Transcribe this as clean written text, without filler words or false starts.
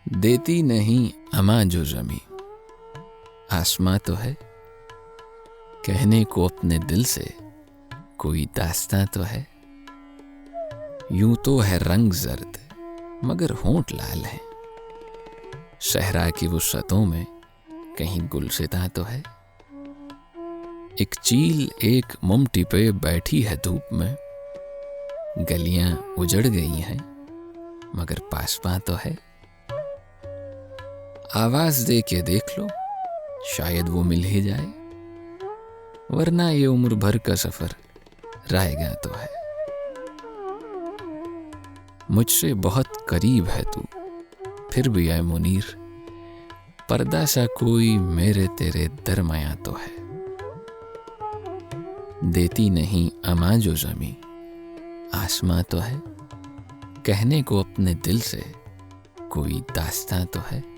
देती नहीं अमां जो ज़मीं, आसमां तो है। कहने को अपने दिल से कोई दास्तां तो है। यूं तो है रंग जर्द मगर होंठ लाल है। सहरा की वुसअतों में कहीं गुलसितां तो है। एक चील एक मुमटी पे बैठी है धूप में। गलियां उजड़ गई हैं मगर पासपां तो है। आवाज दे के देख लो, शायद वो मिल ही जाए, वरना ये उम्र भर का सफर रायगा तो है। मुझसे बहुत करीब है तू, फिर भी ऐ मुनीर, पर्दा सा कोई मेरे तेरे दरमियां तो है। देती नहीं अमां जो ज़मीं, आसमां तो है। कहने को अपने दिल से कोई दास्तां तो है।